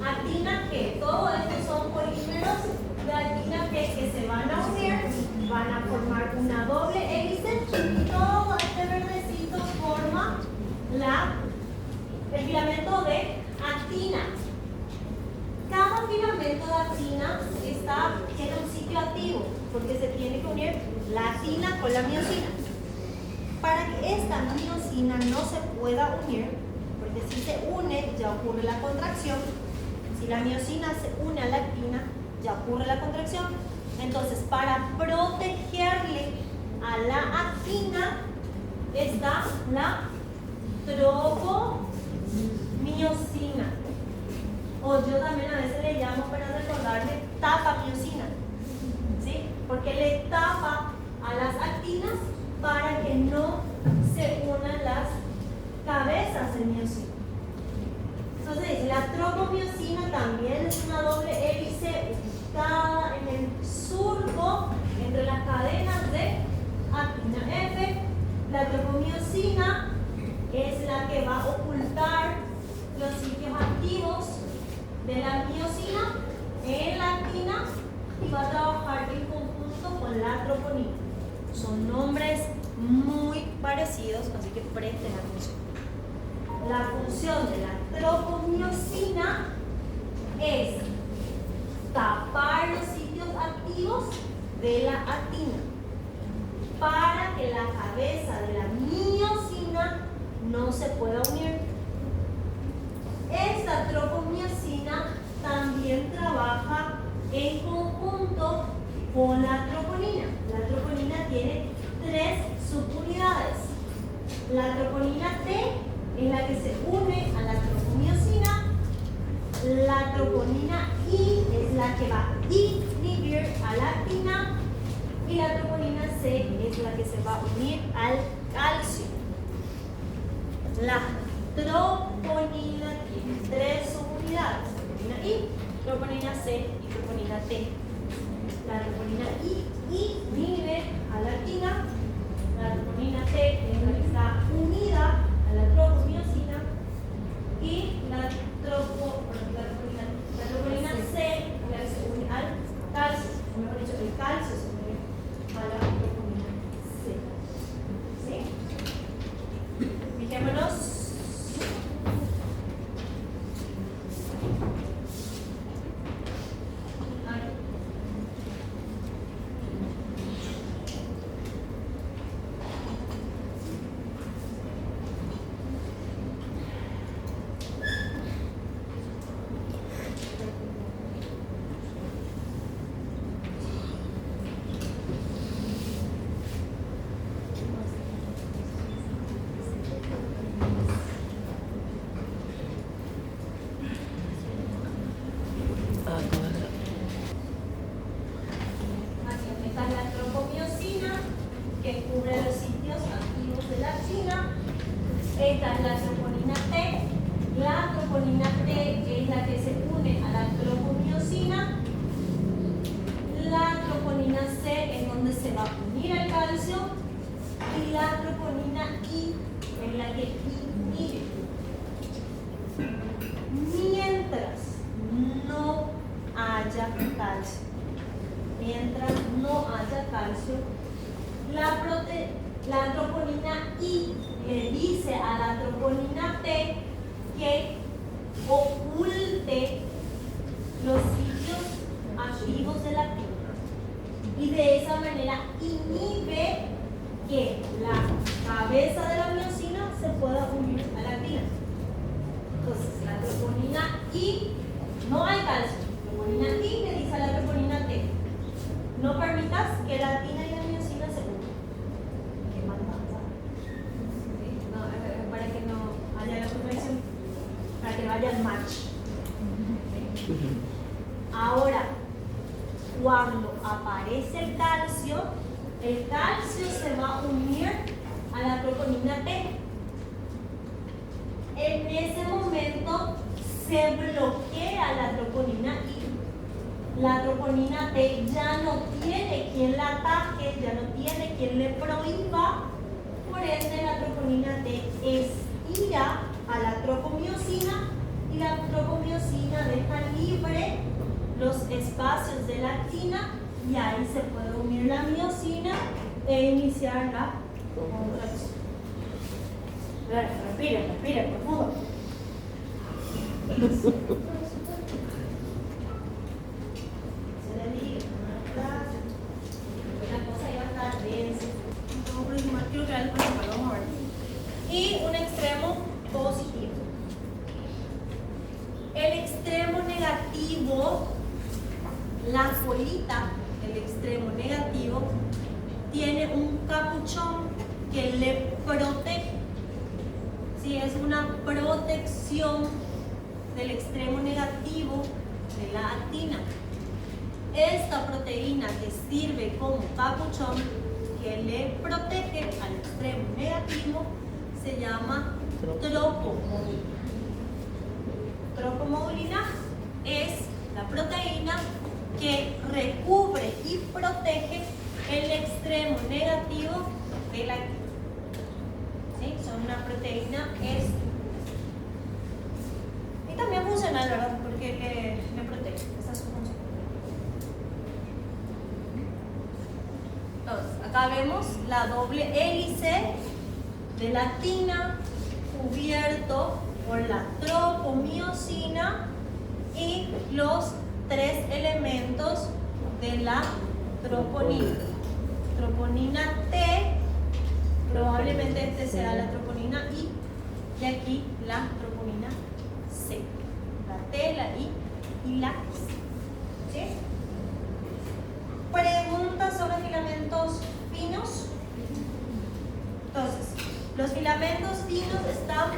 Actina que todos estos son polímeros de actina que se van a unir, van a formar una doble hélice y todo este verdecito forma el filamento de actina. Cada filamento de actina está en un sitio activo porque se tiene que unir la actina con la miosina. Para que esta miosina no se pueda unir, porque si se une ya ocurre la contracción, si la miosina se une a la actina ya ocurre la contracción. Entonces, para protegerle a la actina está la tropomiosina. O yo también a veces le llamo para recordarle tapamiosina, ¿sí? Porque le tapa a las actinas para que no se unan las cabezas de miosina. Entonces, la tropomiosina también es una doble hélice ubicada en el surco entre las cadenas de actina F. La tropomiosina es la que va a ocultar los sitios activos de la miosina en la actina y va a trabajar en conjunto con la troponina. Son nombres muy parecidos, así que presten atención. La función de la tropomiosina es tapar los sitios activos de la actina para que la cabeza de la miosina no se pueda unir. Esta tropomiosina también trabaja en conjunto con la troponina. La troponina tiene 3 subunidades. La troponina T es la que se une a la tropomiosina. La troponina I es la que va a inhibir a la actina. Y la troponina C es la que se va a unir al calcio. La troponina tiene 3 subunidades: troponina I, troponina C y troponina T. La troponina I inhibe a la actina. La troponina T es la que está unida a la tropomiosina. Y la troponina C es la que se une al calcio. O mejor dicho, el calcio se une a la troponina C. ¿Sí? Fijémonos. Esta es la troponina T. La troponina T es la que se une a la tropomiosina. La troponina C es donde se va a unir al calcio. Y la troponina I es la que inhibe. Mientras no haya calcio. Mientras no haya calcio, la troponina I le dice a la troponina T que oculte los sitios activos de la actina y de esa manera inhibe que la cabeza de la miosina se pueda unir a la actina. Entonces, la troponina I, no hay calcio, la troponina I le dice a la troponina T: no permitas que la actina y la miosina se unan. Qué mal pasa. Para que no haya la conexión, para que no haya el match. Ahora, cuando aparece el calcio se va a unir a la troponina T. En ese momento se bloquea la troponina I. La troponina T ya no tiene quien la ataque, ya no tiene quien le prohíba. Por ende, la troponina T estira a la tropomiosina y la tropomiosina deja los espacios de la actina y ahí se puede unir la miosina e iniciar la contracción. Respira, profundo. Se le diga, la cosa iba a estar densa. Creo que era el principal, vamos a ver. Y un extremo positivo. El extremo negativo, la colita del extremo negativo, tiene un capuchón que le protege. Sí, es una protección del extremo negativo de la actina. Esta proteína que sirve como capuchón que le protege al extremo negativo se llama tropomodulina. Tropomodulina es la proteína que recubre y protege el extremo negativo de la actina. ¿Sí? Son una proteína y también funcional, ¿verdad? Porque le protege. Esa es su función. Entonces, acá vemos la doble hélice de la actina cubierto por la tropomiosina y los 3 elementos de la troponina. Troponina T, probablemente este será la troponina I, y aquí la troponina C. La T, la I y la C. ¿Sí? Preguntas sobre filamentos finos. Entonces, los filamentos finos están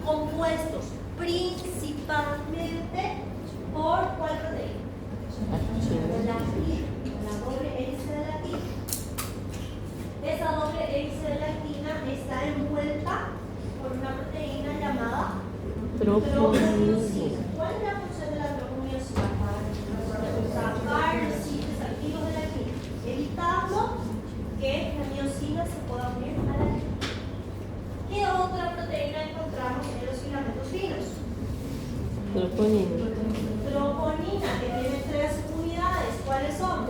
compuestos principalmente por ¿cuál proteína? La doble hélice de la actina. Esa doble hélice de la actina está envuelta por una proteína llamada tropomiosina. ¿Cuál es la función de la tropomiosina? Sacar los sitios activos de la actina, evitando que la miosina se pueda unir a la actina. ¿Qué otra proteína encontramos en los filamentos finos? Troponina, que tiene 3 unidades. ¿Cuáles son?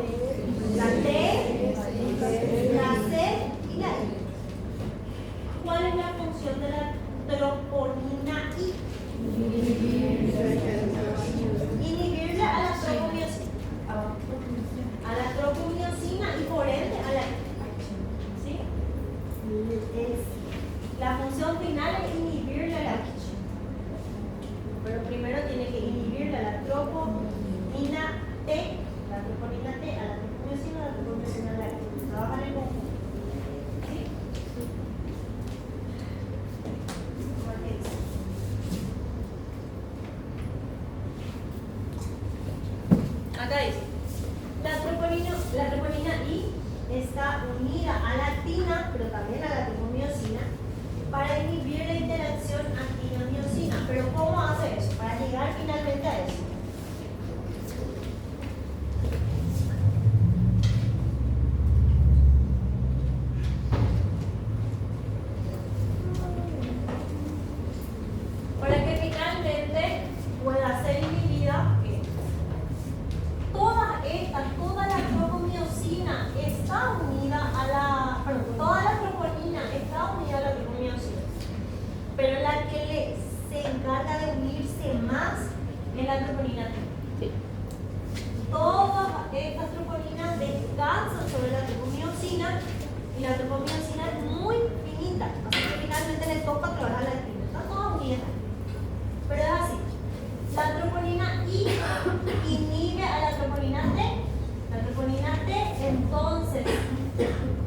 La T, la C y la I. ¿Cuál es la función de la troponina I? Inhibirle a la tropomiosina. A la tropomiosina y por ende a la I. ¿Sí? La función final es inhibirle a la I. Pero primero tiene que inhibirle a la troponina T, a la tropomiosina, a la tropomiosina a la I. Trabajan en conjunto. ¿Sí? Acá dice, la troponina I está unida a la actina, pero también a la tropomiosina, para inhibir la interacción actina-miosina. Pero ¿cómo hace eso? Para llegar finalmente a eso. Para que finalmente pueda ser inhibida, toda la tropomiosina está unida a la, toda la troponina está unida a la tropomiosina, pero la que se encarga de unirse más es la troponina T. Sí. Todas estas troponinas descansan sobre la tropomiosina y la tropomiosina es muy finita, así que finalmente le toca trabajar la actina. Está toda unida, pero es así. La troponina I inhibe a la troponina T. La troponina T entonces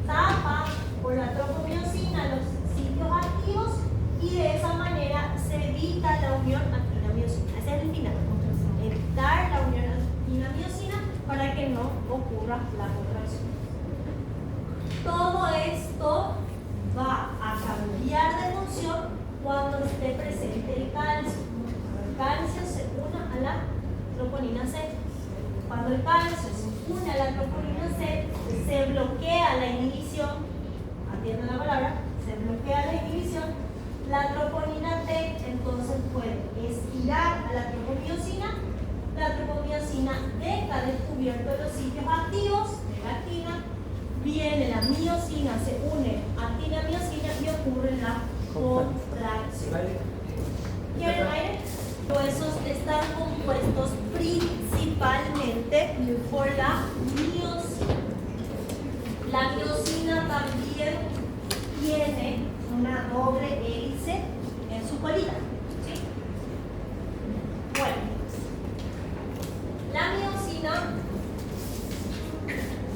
tapa por la tropomiosina los sitios activos y de esa manera se evita la unión actina-miosina. Ese es el final. Evitar la unión actina-miosina para que no ocurra la contracción. Todo esto va a cambiar de función cuando esté presente el calcio. El calcio se une a la troponina C. Cuando el calcio se une a la troponina C, se bloquea la inhibición. Atiendan la palabra, se bloquea la inhibición. La troponina T entonces puede estirar a la tropomiosina miosina deja descubiertos los sitios activos de la actina, viene la miosina, se une actina-miosina y ocurre la contracción. ¿Quieren aire? Los huesos están compuestos principalmente por la miosina. La miosina también tiene una doble hélice en su colita. ¿Sí? Bueno, la miosina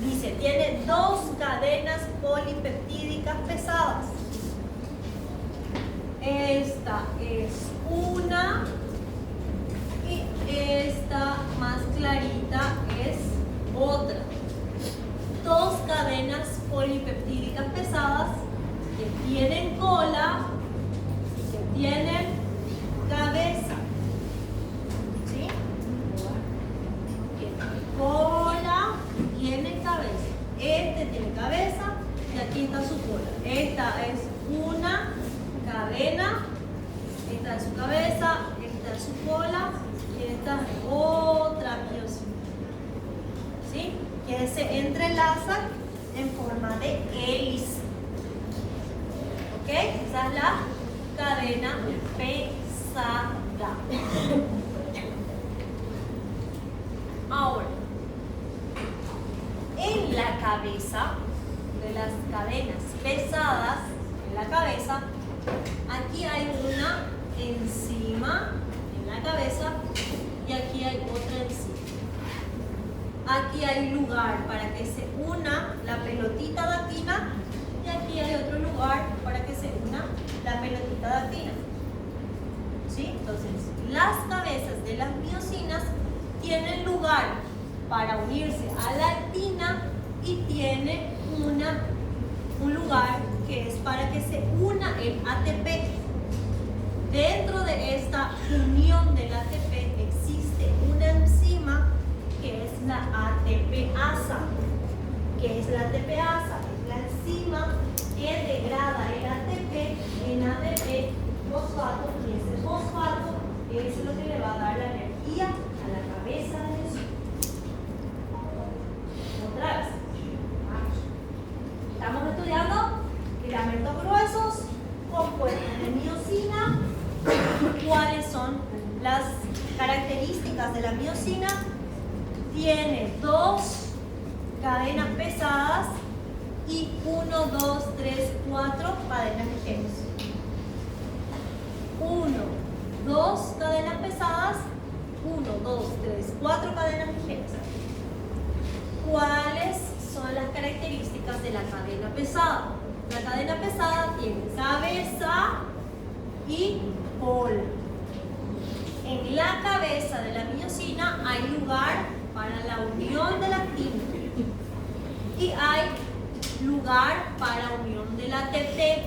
dice, tiene 2 cadenas polipeptídicas pesadas. Esta es una y esta más clarita es otra. 2 cadenas polipeptídicas pesadas que tienen cola y que tienen cabeza. ¿Sí? Tiene cola, tiene cabeza. Este tiene cabeza y aquí está su cola. Esta es una cadena, esta es su cabeza, esta es su cola y esta es otra miosina. ¿Sí? Que se entrelazan en forma de hélice. ¿Ok? Esa es la cadena pesada. Ahora, en la cabeza, de las cadenas pesadas, en la cabeza, aquí hay una enzima en la cabeza y aquí hay otra enzima. Aquí hay lugar para que se una la pelotita de actina y aquí hay otro lugar para que se una la pelotita de actina. ¿Sí? Entonces, las cabezas de las miosinas tienen lugar para unirse a la actina y tiene un lugar que es para que se una el ATP. Dentro de esta unión del ATP existe una enzima que es la ATPasa. ¿Qué es la ATPasa? Es la enzima que degrada el ATP en ADP fosfato y ese fosfato es lo que le va a dar la energía a la cabeza de la miosina. Otra vez. Estamos estudiando filamentos gruesos compuestos de miosina. ¿Cuáles son las características de la miosina? Tiene 2 cadenas pesadas y 1, 2, 3, 4 cadenas ligeras. 1, 2 cadenas pesadas, 1, 2, 3, 4 cadenas ligeras. ¿Cuáles son las características de la cadena pesada? La cadena pesada tiene cabeza y cola. En la cabeza de la miosina hay lugar para la unión de la actina y hay lugar para unión del ATP.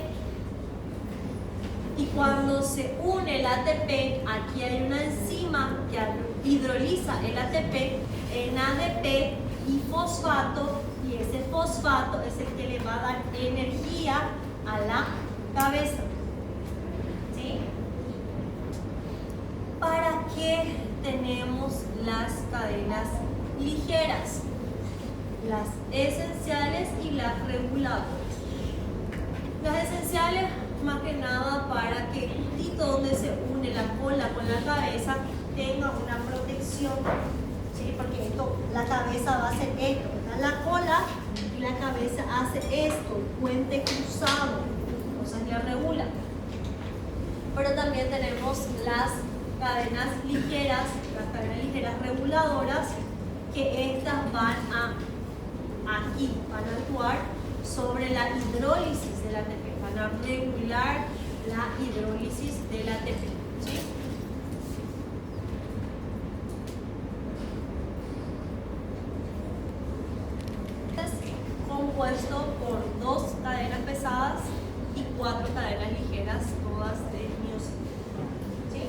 Y cuando se une el ATP, aquí hay una enzima que hidroliza el ATP en ADP y fosfato, y ese fosfato es el que le va a dar energía a la cabeza. ¿Sí? ¿Para qué tenemos las cadenas ligeras? Las esenciales y las reguladoras. Las esenciales, más que nada, para que el puntito donde se une la cola con la cabeza tenga una protección. ¿Sí? Porque la cabeza va a hacer esto, ¿verdad? La cola y la cabeza hace esto, el puente cruzado, cosas que regulan. Pero también tenemos las cadenas ligeras reguladoras, que estas van a actuar sobre la hidrólisis del ATP, van a regular la hidrólisis del ATP. ¿Sí? Compuesto por 2 cadenas pesadas y 4 cadenas ligeras, todas de miosina. ¿Sí?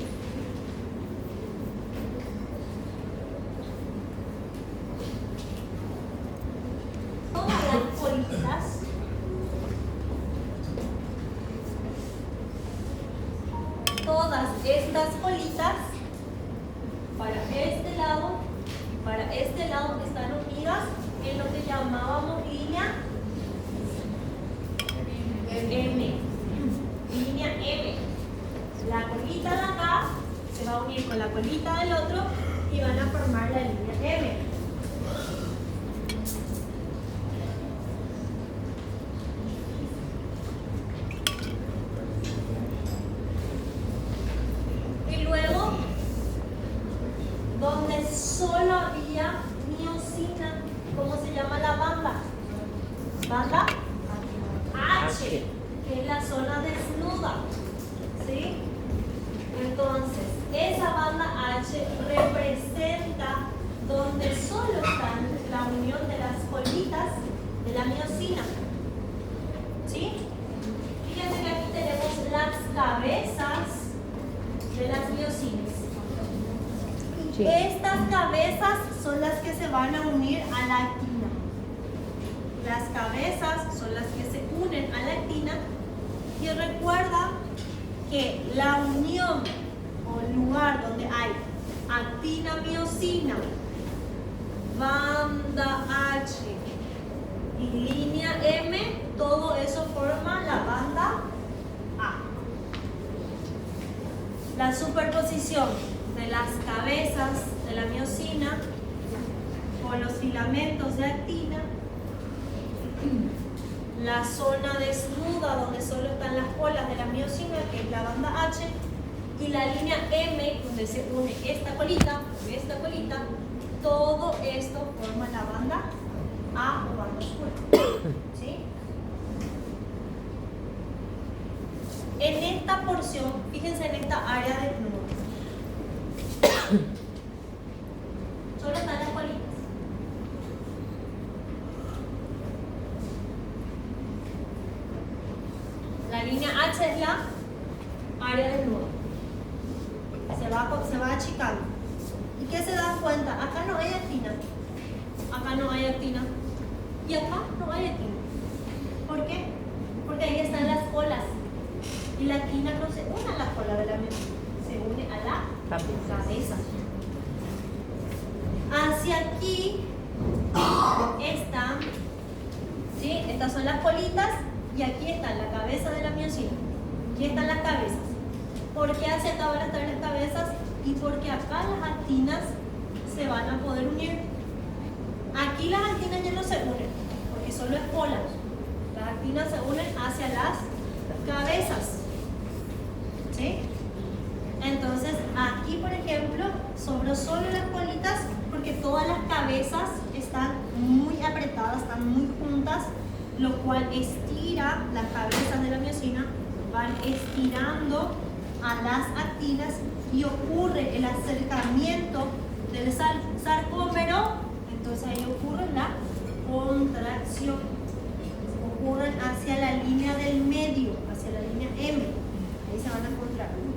Todas las colitas todas estas colitas para este lado y para de este lado están unidas en lo que llamábamos línea M. Línea M. La colita de acá se va a unir con la colita del otro y van a formar la línea M. Y luego, donde solo había miosina, ¿cómo se llama la banda? Banda H, que es la zona desnuda. ¿Sí? Entonces, esa banda H representa donde solo están la unión de las colitas de la miosina. ¿Sí? Fíjense que aquí tenemos las cabezas de las miosinas. Sí. Estas cabezas son las que se van a unir a la actina. Las cabezas son las que se unen a la actina. Y recuerda que la unión o lugar donde hay actina, miosina, banda H y línea M, todo eso forma la banda A. La superposición de las cabezas de la miosina con los filamentos de actina, la zona desnuda donde solo están las colas de la miosina, que es la banda H, y la línea M, donde se une esta colita, todo esto forma la banda A o banda oscura. ¿Sí? En esta porción, fíjense en esta área desnuda, solo están las colitas. La línea H es la área desnuda. Se va achicando. ¿Y qué se dan cuenta? Acá no hay actina. Acá no hay actina. Y acá no hay actina. ¿Por qué? Porque ahí están las colas. Y la actina no se une a la cola de la miosina, se une a la cabeza. Hacia aquí están, ¿sí? Estas son las colitas. Y aquí está la cabeza de la miosina. Aquí están las cabezas. ¿Por qué hacia acá van a estar las cabezas? Y porque acá las actinas se van a poder unir. Aquí las actinas ya no se unen, porque solo es cola. Las actinas se unen hacia las cabezas. ¿Sí? Entonces, aquí, por ejemplo, sobró solo las colitas porque todas las cabezas están muy apretadas, están muy juntas, lo cual estira las cabezas de la miosina, van estirando a las actinas y ocurre el acercamiento del sarcómero. Entonces ahí ocurre la contracción, ocurren hacia la línea del medio, hacia la línea M, ahí se van a contraer.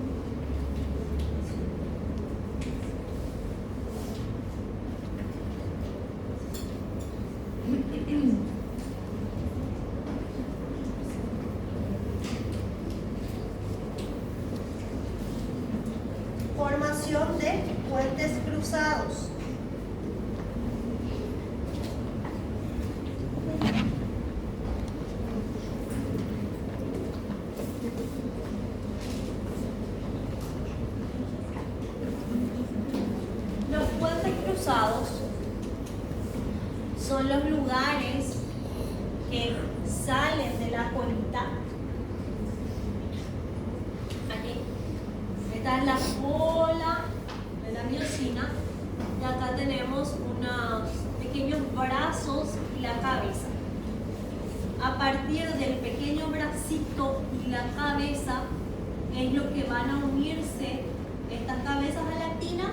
Formación de puentes cruzados. Los puentes cruzados son los lugares que salen de la colita. Aquí. Esta es la cola de la miosina. Y acá tenemos unos pequeños brazos y la cabeza. A partir del pequeño bracito y la cabeza es lo que van a unirse estas cabezas a la actina,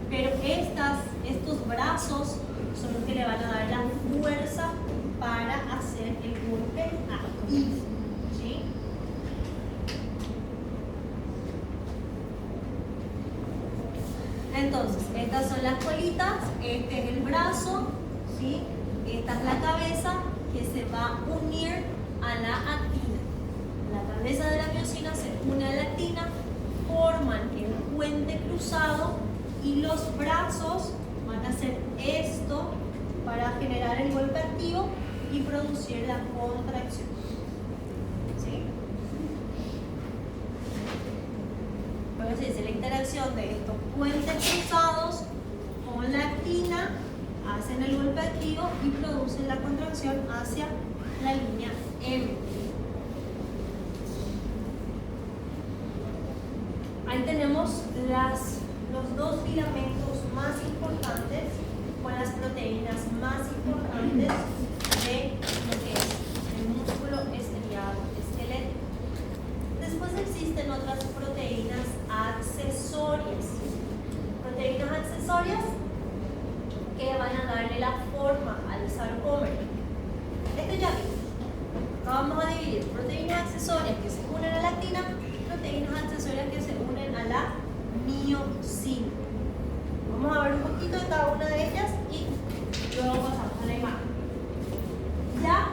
pero estos brazos son los que le van a dar la fuerza para hacer el golpe aquí. ¿Sí? Entonces, estas son las colitas, este es el brazo, ¿sí? Esta es la cabeza que se va a unir a la actina. La cabeza de la miosina se une a la actina, forman el puente cruzado y los brazos van a ser esto para generar el golpe activo y producir la contracción. ¿Sí? Por eso dice la interacción de estos puentes cruzados con la actina hacen el golpe activo y producen la contracción hacia la línea M. Ahí tenemos los dos filamentos más importantes con las proteínas más importantes de lo que es el músculo estriado esquelético. Después existen otras proteínas accesorias. Proteínas accesorias que van a darle la forma al sarcómero. Esto ya vimos. Vamos a dividir proteínas accesorias que se unen a la actina, proteínas accesorias que se unen a la miosina. Vamos a ver un poquito de cada una de ellas y luego pasamos a la imagen. Ya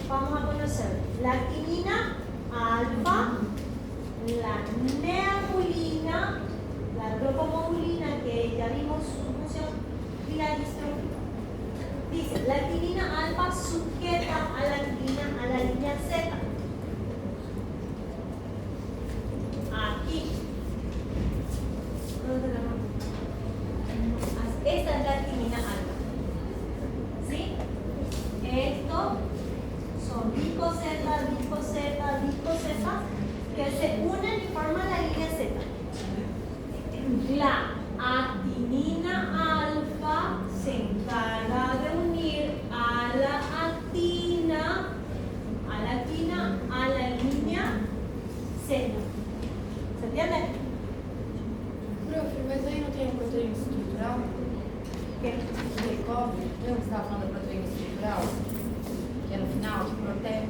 vamos a conocer la actinina alfa, la neamulina, la tropomodulina que ya vimos su función y la distrofina. Dice, la actinina alfa sujeta a la actina a la línea Z. Aquí. Esta es la actinina alfa. ¿Sí? Esto son bicoseta, bicoseta, bicoseta que se unen y forman la línea Z. La actinina alfa se encarga de unir a la actina a la línea Z. ¿Se entiende? Profe, mas aí não tem a proteína estrutural? ¿Qué? De cobre? Lembra que você estava falando da proteína estrutural? Que é no final, que protege.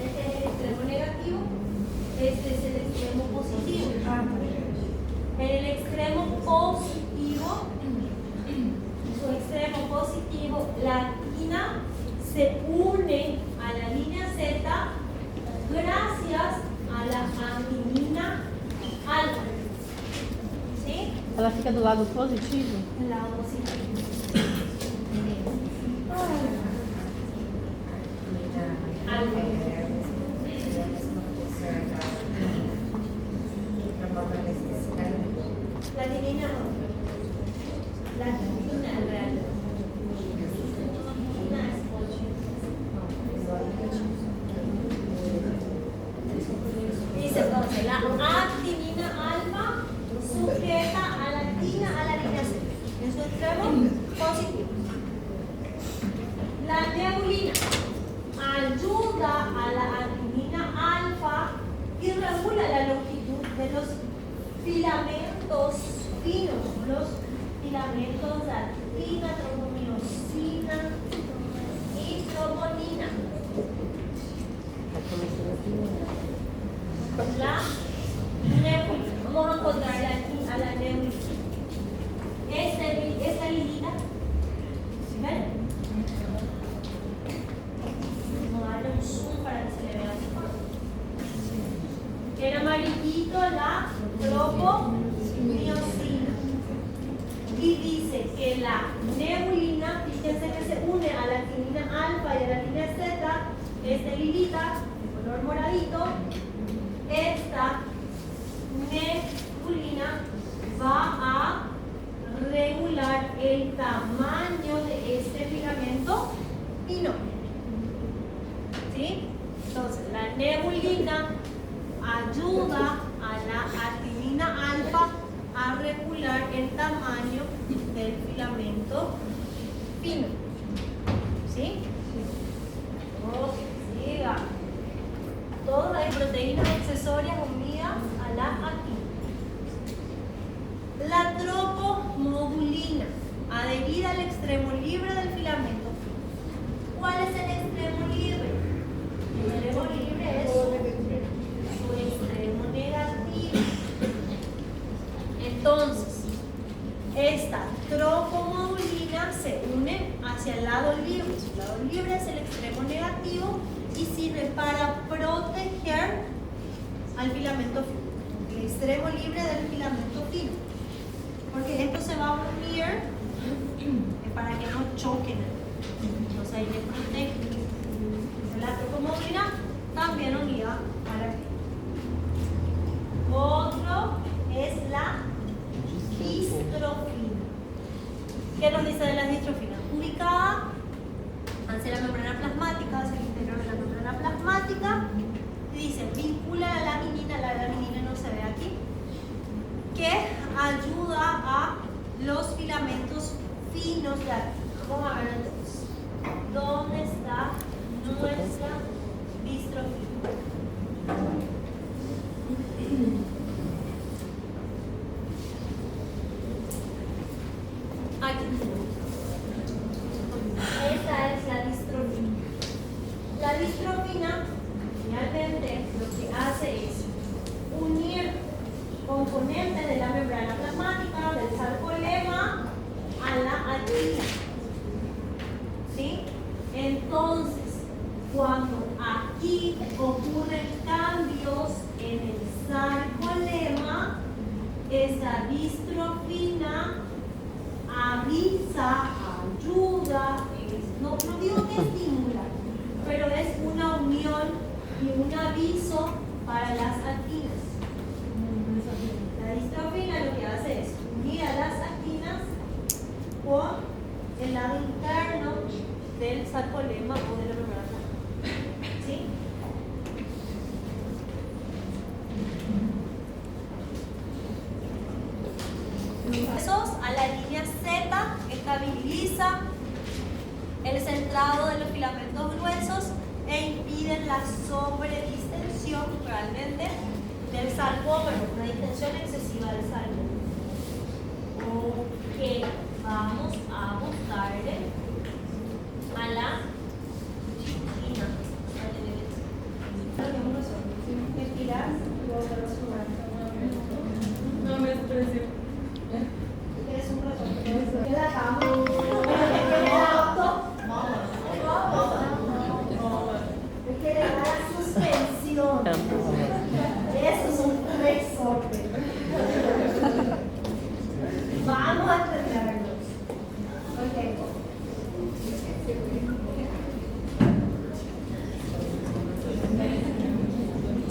Este es el extremo negativo, este es el extremo positivo. En el extremo positivo, su extremo positivo, la actina se une a la línea Z gracias a la actinina alfa. ¿Sí? Ela fica do lado positivo? El lado positivo. La actinina no. La actinina en realidad. La actinina es 8. Dice entonces, la actinina alfa sujeta a la actina a la línea Z. En su extremo positivo. La neulina ayuda a la actinina alfa y regula la longitud de los filamentos finos, los filamentos de actina, tropomiosina y troponina. La neulina. Vamos a encontrarla aquí a la neulina. Esta línea, ¿ven? Vamos a darle un zoom para que se le vea mejor. En amarillito la tropomiosina. Y dice que la neulina, fíjense que se une a la actinina alfa y a la línea Z, esta lilita, de color moradito, esta neulina va a regular el tamaño de este filamento fino. ¿Sí? Entonces, la neulina ayuda a la actinina alfa a regular el tamaño del filamento fino. ¿Sí? Ok, siga. Todas las proteínas accesorias unidas a la actina. La tropomodulina, adherida al extremo libre del filamento. ¿Cuál es el extremo libre? El extremo libre es su extremo negativo. Entonces, esta tropomodulina se une hacia el lado libre. Su lado libre es el extremo negativo y sirve para proteger al filamento fino. El extremo extremo libre del filamento fino. Porque esto se va a unir para que no choquen. Entonces ahí le protege. La tropomodina también unida a la piel. Otro es la distrofina. ¿Qué nos dice de la distrofina? Ubicada hacia la membrana plasmática, hacia el interior de la membrana plasmática. Dice, vincula la laminina no se ve aquí, que ayuda a los filamentos finos de aquí. Vamos a ver entonces, ¿dónde está nuestra distrofina? Aquí. Esta es la distrofina. La distrofina realmente lo que hace es unir componentes de la membrana plasmática, del sarcolema, a la actina. ¿Sí? Entonces, cuando aquí ocurren cambios en el sarcolema, esa distrofina avisa, ayuda, no digo que estimula, pero es una unión y un aviso para las actinas. La distrofina lo que hace es unir a las actinas con el lado interno del sarcolema o de la membrana plasmática. ¿Sí? Esos a la línea Z estabiliza el centrado de los filamentos gruesos e impiden la sobredistensión realmente del sarcómero, una distensión excesiva del sarcómero. Ok, vamos a buscarle a la chiquina. Estirar, No me expresé. ¿Quieres un ratón? ¿Qué la cama? Que le da la suspensión. Eso es un resorte. Vamos a entenderlos. Ok.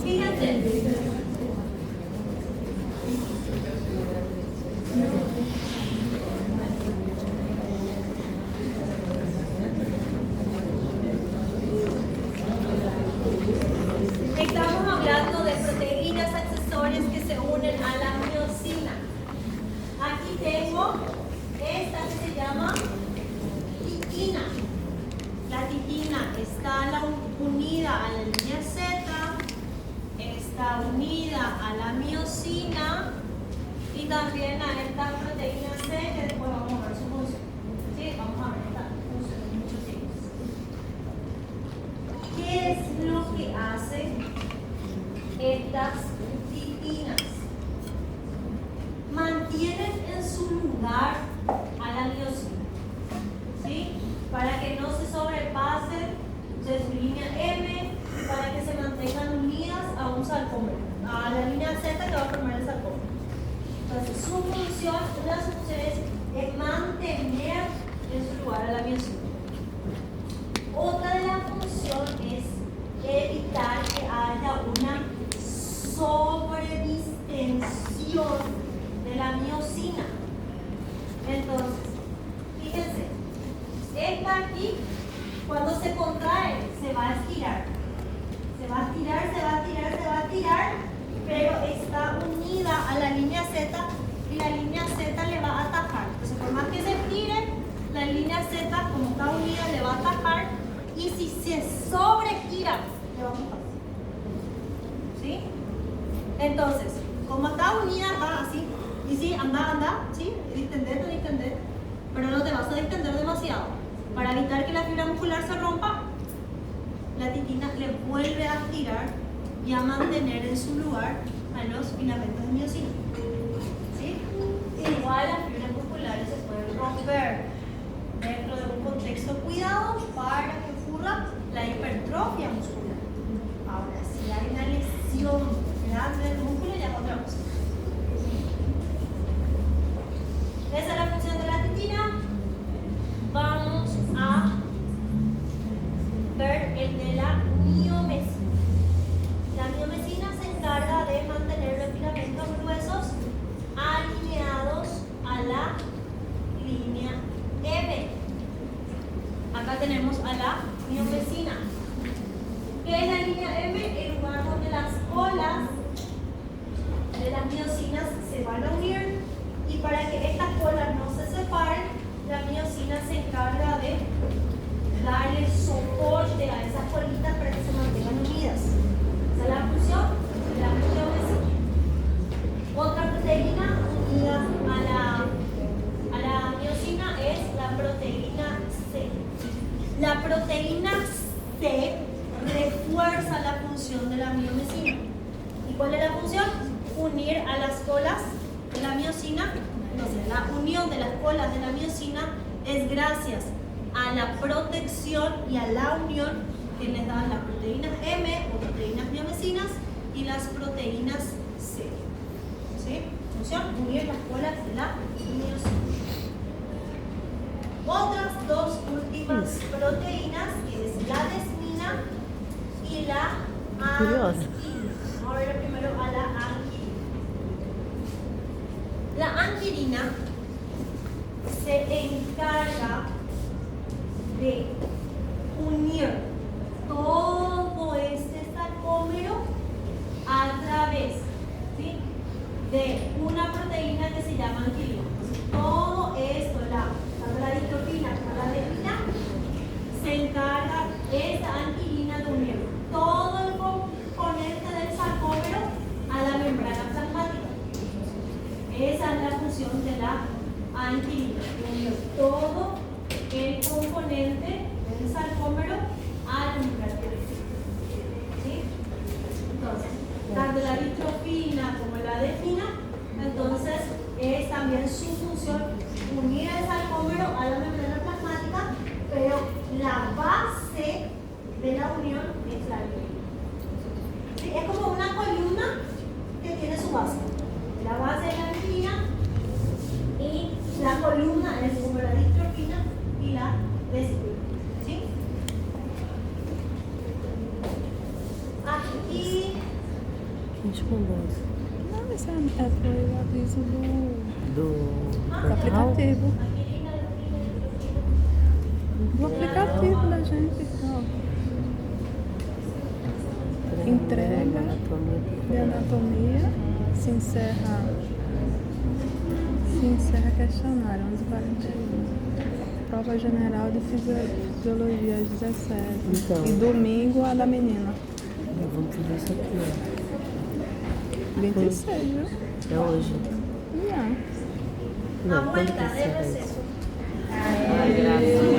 Fíjense. Estamos hablando de proteínas accesorias que se unen a la miosina. Aquí tengo esta que se llama titina. La titina está unida a la línea Z, está unida a la miosina y también a esta proteína C, que después vamos a ver su función. Sí, vamos a ver esta función en muchos sitios. ¿Qué es lo que hace estas titinas? Mantienen en su lugar a la miosina, ¿sí? Para que no se sobrepasen de su línea M, para que se mantengan unidas a un sarcómero, a la línea Z que va a formar el sarcómero. Entonces, su función, una de sus funciones es mantener en su lugar a la miosina. Otra de las funciones es evitar que haya una sobredistensión de la miosina. Entonces, fíjense, esta aquí, cuando se contrae, se va a estirar. Se va a estirar, se va a estirar, se va a estirar, pero está unida a la línea Z y la línea Z le va a atajar. Entonces, por más que se estire, la línea Z, como está unida, le va a atajar, y si se sobreestira, le va a empujar. ¿Sí? Entonces, como está unida, va así. Y sí, anda, ¿sí? Distender, pero no te vas a distender demasiado. Para evitar que la fibra muscular se rompa, la titina le vuelve a estirar y a mantener en su lugar a los filamentos de miosina. ¿Sí? Igual las fibras musculares se pueden romper dentro de un contexto cuidado para que ocurra la hipertrofia muscular. Ahora, si hay una lesión grande del músculo, ya es otra cosa. tenemos a la miomesina. ¿Qué es la línea M? El lugar donde las colas de las miocinas se van a unir, y para que estas colas no se separen, la miocina se encarga de darle soporte a esas colitas para que se mantengan unidas. Esa es la función de la miomesina. Otra proteína unida a la miocina es la proteína C. La proteína C refuerza la función de la miomesina. ¿Y cuál es la función? Unir a las colas de la miocina. Entonces, la unión de las colas de la miocina es gracias a la protección y a la unión que les dan las proteínas M o proteínas miomesinas y las proteínas C. ¿Sí? Función: unir las colas de la miocina. Otras dos últimas proteínas, que es la desmina y la Curioso. anquilina. Vamos a ver primero a la anquilina. La anquilina se encarga de unir todo este sarcómero a través, ¿sí?, de una proteína que se llama anquilina. Todo esto, tanto la distrofina como la desmina, se encarga esta anquilina de unir todo el componente del sarcómero a la membrana plasmática. Esa es la función de la anquilina, unir todo el componente del sarcómero a la membrana plasmática. ¿Sí? Entonces, tanto la distrofina como la desmina, entonces es también su función unir el sarcómero a la membrana plasmática, pero la base de la unión es la anquilina. ¿Sí? Es como una columna que tiene su base. La base es la anquilina y la columna es como la distrofina y la desmina. ¿Sí? Aquí. Gente com bolsa. Não, esse foi o aviso do Do aplicativo. Anquilina, distrofina. Do aplicativo da gente. Ó. Entrega de anatomia. Se encerra questionário 11h41. Prova geral de fisiologia às 17h. Então. E domingo a da menina. Vamos fazer isso aqui, 26, viu? ó. É hoje. Já. A Não, quando que vuelta de encerra receso. isso? Ai, graças.